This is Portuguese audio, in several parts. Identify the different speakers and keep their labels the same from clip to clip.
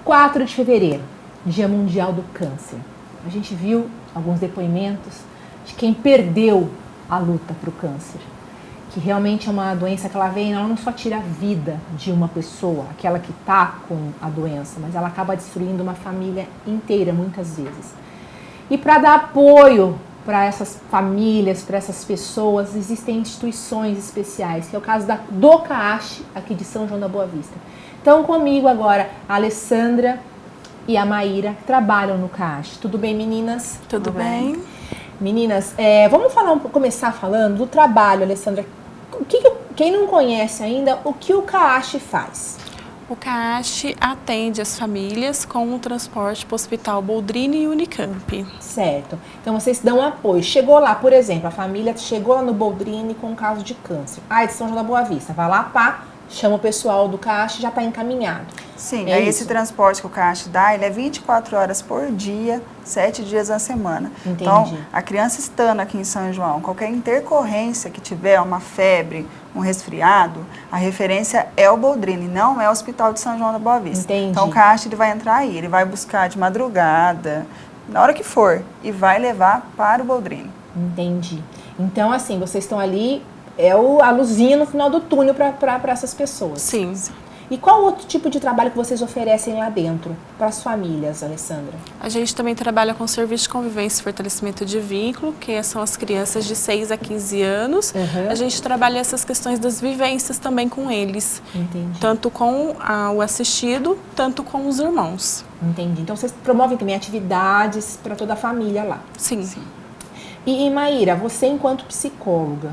Speaker 1: 4 de fevereiro, Dia Mundial do Câncer. A gente viu alguns depoimentos de quem perdeu a luta para o câncer. Que realmente é uma doença que ela vem, ela não só tira a vida de uma pessoa, aquela que está com a doença, mas ela acaba destruindo uma família inteira, muitas vezes. E para dar apoio para essas famílias, para essas pessoas, existem instituições especiais, que é o caso do CAASH, aqui de São João da Boa Vista. Então, comigo agora, a Alessandra e a Maíra, que trabalham no CAASH. Tudo bem, meninas?
Speaker 2: Tudo bem.
Speaker 1: Meninas, vamos começar falando do trabalho, Alessandra. Quem não conhece ainda, o que o CAASH faz?
Speaker 2: O CAASH atende as famílias com o transporte para o Hospital Boldrini e Unicamp.
Speaker 1: Certo. Então, vocês dão apoio. Chegou lá, por exemplo, a família chegou lá no Boldrini com um caso de câncer. De São João da Boa Vista. Vai lá, chama o pessoal do CAASH e já está encaminhado.
Speaker 3: Sim, esse transporte que o CAASH dá, ele é 24 horas por dia, 7 dias na semana.
Speaker 1: Entendi.
Speaker 3: Então, a criança estando aqui em São João, qualquer intercorrência que tiver, uma febre, um resfriado, a referência é o Boldrini, não é o Hospital de São João da Boa Vista.
Speaker 1: Entendi.
Speaker 3: Então, o CAASH ele vai entrar aí, ele vai buscar de madrugada, na hora que for, e vai levar para o Boldrini.
Speaker 1: Entendi. Então, assim, vocês estão ali, a luzinha no final do túnel para essas pessoas.
Speaker 2: Sim.
Speaker 1: E qual outro tipo de trabalho que vocês oferecem lá dentro para as famílias, Alessandra?
Speaker 2: A gente também trabalha com serviço de convivência e fortalecimento de vínculo, que são as crianças de 6 a 15 anos.
Speaker 1: Uhum.
Speaker 2: A gente trabalha essas questões das vivências também com eles.
Speaker 1: Entendi.
Speaker 2: Tanto com o assistido, tanto com os irmãos.
Speaker 1: Entendi. Então, vocês promovem também atividades para toda a família lá.
Speaker 2: Sim.
Speaker 1: E Maíra, você enquanto psicóloga,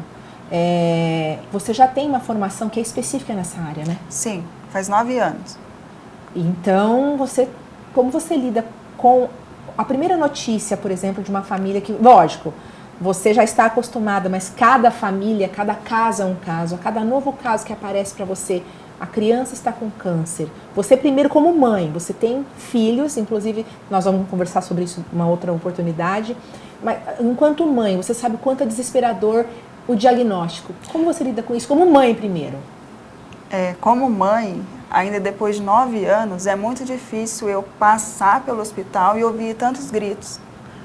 Speaker 1: você já tem uma formação que é específica nessa área, né?
Speaker 3: Sim, faz 9 anos.
Speaker 1: Então, como você lida com a primeira notícia, por exemplo, de uma família que, lógico, você já está acostumada, mas cada família, cada caso é um caso, a cada novo caso que aparece para você, a criança está com câncer. Você primeiro como mãe, você tem filhos, inclusive nós vamos conversar sobre isso numa outra oportunidade, mas enquanto mãe, você sabe o quanto é desesperador o diagnóstico. Como você lida com isso? Como mãe primeiro?
Speaker 3: Como mãe, ainda depois de 9 anos, é muito difícil eu passar pelo hospital e ouvir tantos gritos.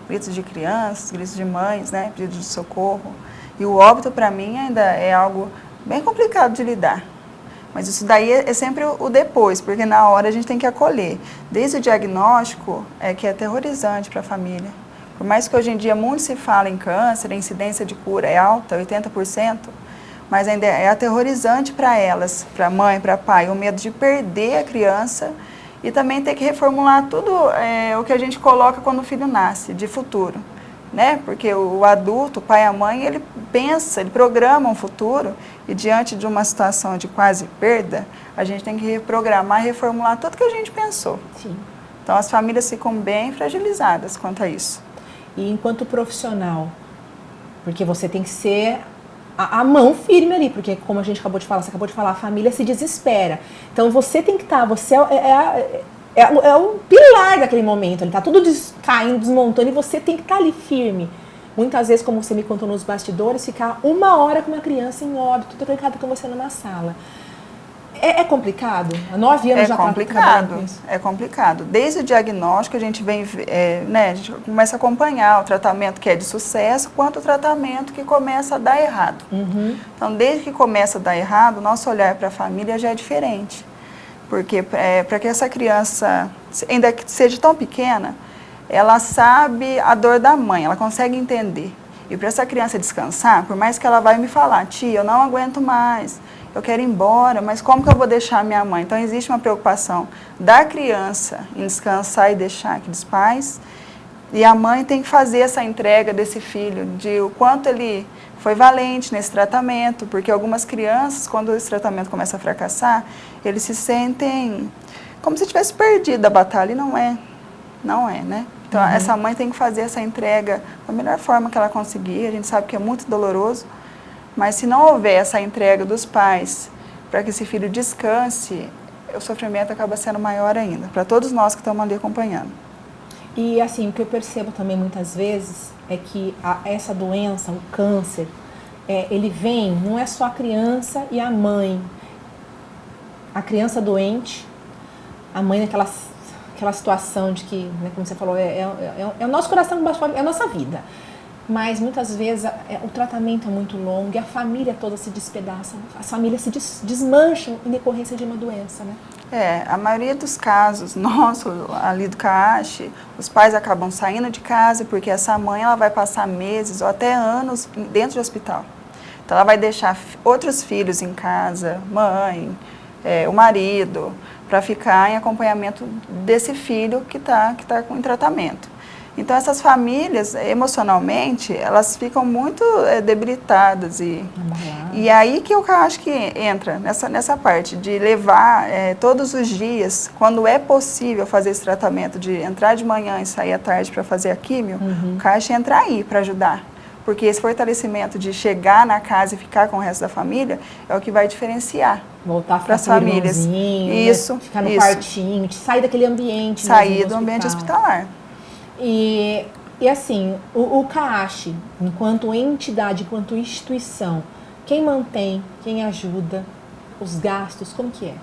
Speaker 3: Gritos de crianças, gritos de mães, né? Pedidos de socorro. E o óbito, para mim, ainda é algo bem complicado de lidar. Mas isso daí é sempre o depois, porque na hora a gente tem que acolher. Desde o diagnóstico, que é aterrorizante para a família. Por mais que hoje em dia muito se fala em câncer, a incidência de cura é alta, 80%, mas ainda é aterrorizante para elas, para a mãe, para o pai, o medo de perder a criança e também ter que reformular tudo o que a gente coloca quando o filho nasce, de futuro. Né? Porque o adulto, o pai e a mãe, ele pensa, ele programa um futuro e diante de uma situação de quase perda, a gente tem que reprogramar e reformular tudo que a gente pensou.
Speaker 1: Sim.
Speaker 3: Então as famílias ficam bem fragilizadas quanto a isso.
Speaker 1: E enquanto profissional, porque você tem que ser a mão firme ali, porque como a gente acabou de falar, você acabou de falar, a família se desespera. Então você tem que estar, você é o pilar daquele momento, ele tá tudo caindo, desmontando e você tem que estar ali firme. Muitas vezes, como você me contou nos bastidores, ficar 1 hora com uma criança em óbito, trancada com você numa sala. É complicado? Há 9 anos já está trabalhando com isso?
Speaker 3: É complicado. Desde o diagnóstico, a gente vem, a gente começa a acompanhar o tratamento que é de sucesso, quanto o tratamento que começa a dar errado.
Speaker 1: Uhum.
Speaker 3: Então, desde que começa a dar errado, o nosso olhar para a família já é diferente. Porque para que essa criança, ainda que seja tão pequena, ela sabe a dor da mãe, ela consegue entender. E para essa criança descansar, por mais que ela vai me falar, tia, eu não aguento mais, eu quero ir embora, mas como que eu vou deixar a minha mãe? Então, existe uma preocupação da criança em descansar e deixar aqueles pais, e a mãe tem que fazer essa entrega desse filho, de o quanto ele foi valente nesse tratamento, porque algumas crianças, quando esse tratamento começa a fracassar, eles se sentem como se tivesse perdido a batalha, e não é, né? Então, essa mãe tem que fazer essa entrega da melhor forma que ela conseguir, a gente sabe que é muito doloroso, mas se não houver essa entrega dos pais para que esse filho descanse, o sofrimento acaba sendo maior ainda, para todos nós que estamos ali acompanhando.
Speaker 1: E assim, o que eu percebo também muitas vezes é que essa doença, o câncer, ele vem, não é só a criança e a mãe. A criança doente, a mãe naquela aquela situação de que, né, como você falou, é o nosso coração, é a nossa vida. Mas muitas vezes o tratamento é muito longo e a família toda se despedaça, as famílias se desmancham em decorrência de uma doença, né?
Speaker 3: A maioria dos casos nossos ali do CAACH, os pais acabam saindo de casa porque essa mãe ela vai passar meses ou até anos dentro do hospital. Então ela vai deixar outros filhos em casa, mãe, o marido, para ficar em acompanhamento desse filho que tá em tratamento. Então essas famílias, emocionalmente, elas ficam muito debilitadas e aí que eu acho que entra nessa parte de levar todos os dias, quando é possível fazer esse tratamento, de entrar de manhã e sair à tarde para fazer a químio, o CAACH entra aí para ajudar. Porque esse fortalecimento de chegar na casa e ficar com o resto da família é o que vai diferenciar.
Speaker 1: Voltar
Speaker 3: para as famílias.
Speaker 1: Isso, né? Ficar no quartinho, sair daquele ambiente.
Speaker 3: Sair do ambiente hospitalar.
Speaker 1: E assim, o CAACH, enquanto entidade, enquanto instituição, quem mantém, quem ajuda, os gastos, como que é?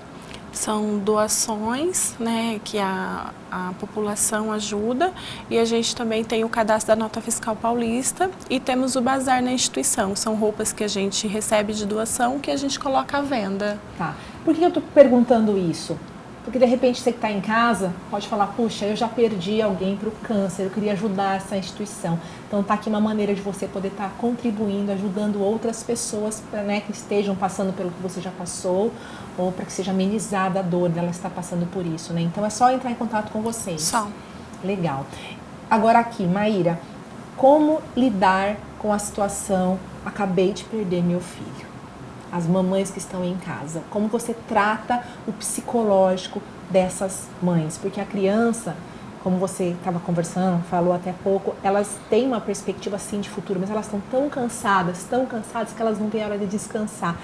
Speaker 2: São doações, né, que a população ajuda, e a gente também tem o cadastro da Nota Fiscal Paulista e temos o bazar na instituição. São roupas que a gente recebe de doação que a gente coloca à venda.
Speaker 1: Tá. Por que eu estou perguntando isso? Porque de repente você que está em casa pode falar, puxa, eu já perdi alguém para o câncer, eu queria ajudar essa instituição. Então está aqui uma maneira de você poder estar contribuindo, ajudando outras pessoas, né, que estejam passando pelo que você já passou, ou para que seja amenizada a dor dela estar passando por isso, né? Então é só entrar em contato com vocês.
Speaker 2: Só.
Speaker 1: Legal. Agora aqui, Maíra, como lidar com a situação, acabei de perder meu filho? As mamães que estão em casa, como você trata o psicológico dessas mães? Porque a criança, como você estava conversando, falou até pouco, elas têm uma perspectiva assim de futuro, mas elas estão tão cansadas que elas não têm hora de descansar.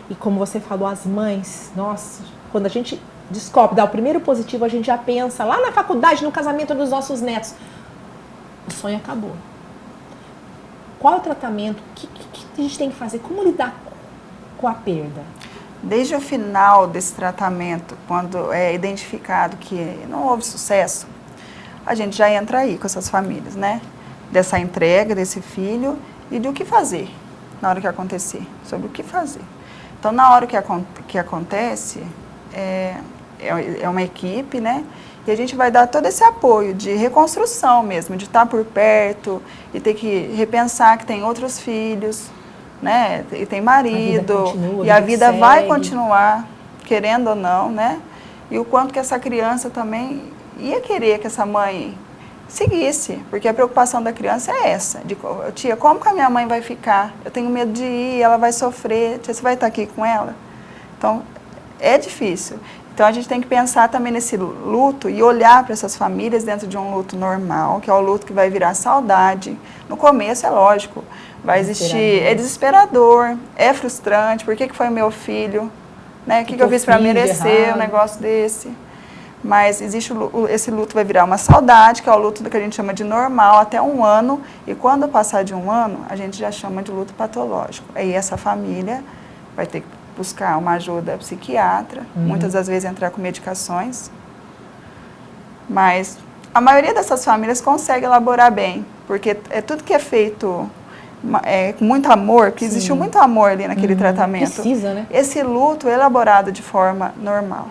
Speaker 1: E como você falou, as mães, nossa, quando a gente descobre, dá o primeiro positivo, a gente já pensa lá na faculdade, no casamento dos nossos netos. O sonho acabou. Qual é o tratamento? O que a gente tem que fazer? Como lidar com a perda?
Speaker 3: Desde o final desse tratamento, quando é identificado que não houve sucesso, a gente já entra aí com essas famílias, né? Dessa entrega desse filho e do que fazer na hora que acontecer, sobre o que fazer. Então, na hora que acontece, é uma equipe, né? E a gente vai dar todo esse apoio de reconstrução mesmo, de estar por perto e ter que repensar que tem outros filhos, né? E tem marido, e a vida vai continuar, querendo ou não, né? E o quanto que essa criança também ia querer que essa mãe seguisse, porque a preocupação da criança é essa, de tia, como que a minha mãe vai ficar? Eu tenho medo de ir, ela vai sofrer, tia, você vai estar aqui com ela? Então, é difícil. Então, a gente tem que pensar também nesse luto e olhar para essas famílias dentro de um luto normal, que é o luto que vai virar saudade. No começo, é lógico, vai existir, é desesperador, é frustrante, por que foi meu filho? Né? O que eu fiz para merecer um negócio desse? Mas existe esse luto vai virar uma saudade, que é o luto que a gente chama de normal, até 1 ano, e quando passar de 1 ano, a gente já chama de luto patológico. Aí essa família vai ter que buscar uma ajuda psiquiatra, muitas das vezes entrar com medicações, mas a maioria dessas famílias consegue elaborar bem, porque tudo que é feito com muito amor, porque existiu muito amor ali naquele tratamento.
Speaker 1: Precisa, né?
Speaker 3: Esse luto é elaborado de forma normal.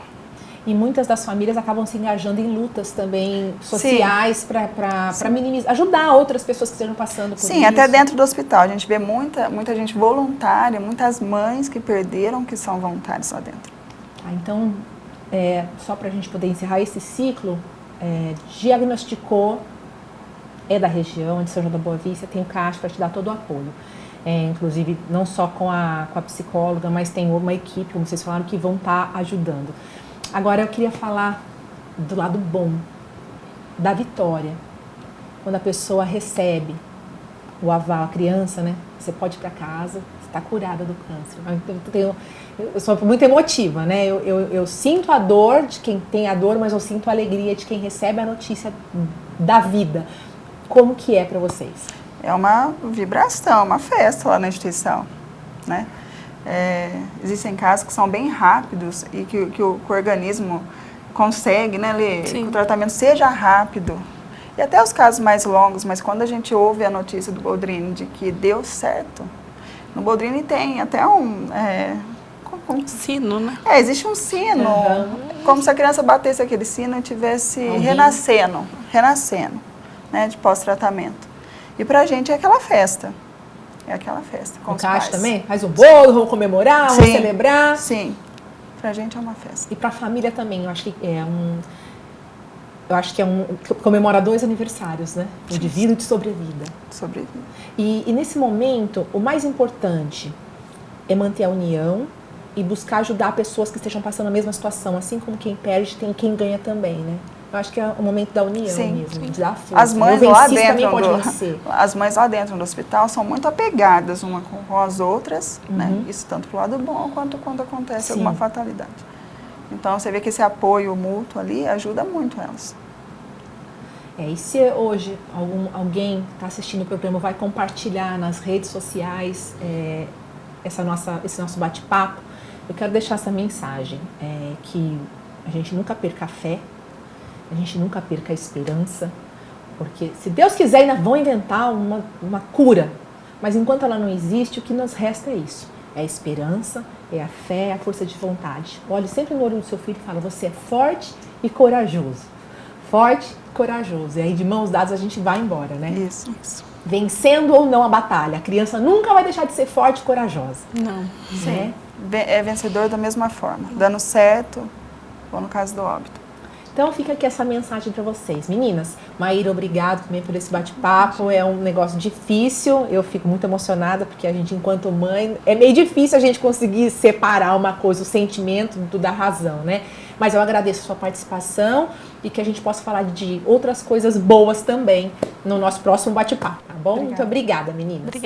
Speaker 1: E muitas das famílias acabam se engajando em lutas também sociais para minimizar, ajudar outras pessoas que estejam passando por isso.
Speaker 3: Sim, até dentro do hospital. A gente vê muita gente voluntária, muitas mães que perderam que são voluntárias lá dentro.
Speaker 1: Então, só para a gente poder encerrar esse ciclo, diagnosticou, é da região de São João da Boa Vista, tem o CAACH para te dar todo o apoio. Inclusive, não só com a psicóloga, mas tem uma equipe, como vocês falaram, que vão estar ajudando. Agora eu queria falar do lado bom, da vitória. Quando a pessoa recebe o aval, a criança, né? Você pode ir para casa, você está curada do câncer. Eu sou muito emotiva, né? Eu sinto a dor de quem tem a dor, mas eu sinto a alegria de quem recebe a notícia da vida. Como que é para vocês?
Speaker 3: É uma vibração, uma festa lá na instituição, né? Existem casos que são bem rápidos e que o organismo consegue, né, Lê,
Speaker 2: Sim.
Speaker 3: que o tratamento seja rápido. E até os casos mais longos, mas quando a gente ouve a notícia do Boldrini de que deu certo, no Boldrini tem até
Speaker 2: Sino, né?
Speaker 3: existe um sino, como se a criança batesse aquele sino e tivesse renascendo, né, de pós-tratamento. E pra gente é aquela festa. É aquela festa com
Speaker 1: No
Speaker 3: os
Speaker 1: Caixa
Speaker 3: pais.
Speaker 1: também? Faz um bolo, vamos comemorar, vamos celebrar.
Speaker 3: Sim, pra gente é uma festa.
Speaker 1: E para a família também, eu acho que comemora 2 aniversários, né? O de vida e de sobrevida.
Speaker 3: Sobrevida.
Speaker 1: E nesse momento, o mais importante é manter a união e buscar ajudar pessoas que estejam passando a mesma situação. Assim como quem perde, tem quem ganha também, né? Eu acho que é o momento da união mesmo, de dar força.
Speaker 3: As mães
Speaker 1: eu
Speaker 3: lá
Speaker 1: venci,
Speaker 3: dentro
Speaker 1: também pode vencer.
Speaker 3: as mães lá dentro do hospital são muito apegadas uma com as outras, né? Isso tanto pro lado bom quanto quando acontece alguma fatalidade. Então você vê que esse apoio mútuo ali ajuda muito elas.
Speaker 1: E se hoje alguém está assistindo o programa vai compartilhar nas redes sociais esse nosso bate-papo, eu quero deixar essa mensagem, que a gente nunca perca a fé, a gente nunca perca a esperança, porque se Deus quiser ainda vão inventar uma cura, mas enquanto ela não existe, o que nos resta é isso, é a esperança, é a fé, é a força de vontade. Olhe sempre no olho do seu filho e fala, você é forte e corajoso. Forte e corajoso. E aí de mãos dadas a gente vai embora, né?
Speaker 3: Isso.
Speaker 1: Vencendo ou não a batalha. A criança nunca vai deixar de ser forte e corajosa.
Speaker 2: Não.
Speaker 3: Sim. É vencedor da mesma forma. Dando certo, ou no caso do óbito.
Speaker 1: Então fica aqui essa mensagem para vocês. Meninas, Maíra, obrigado também por esse bate-papo. É um negócio difícil. Eu fico muito emocionada porque a gente, enquanto mãe, é meio difícil a gente conseguir separar uma coisa, o sentimento da razão, né? Mas eu agradeço a sua participação e que a gente possa falar de outras coisas boas também no nosso próximo bate-papo, tá bom? Muito obrigada, meninas. Obrigada.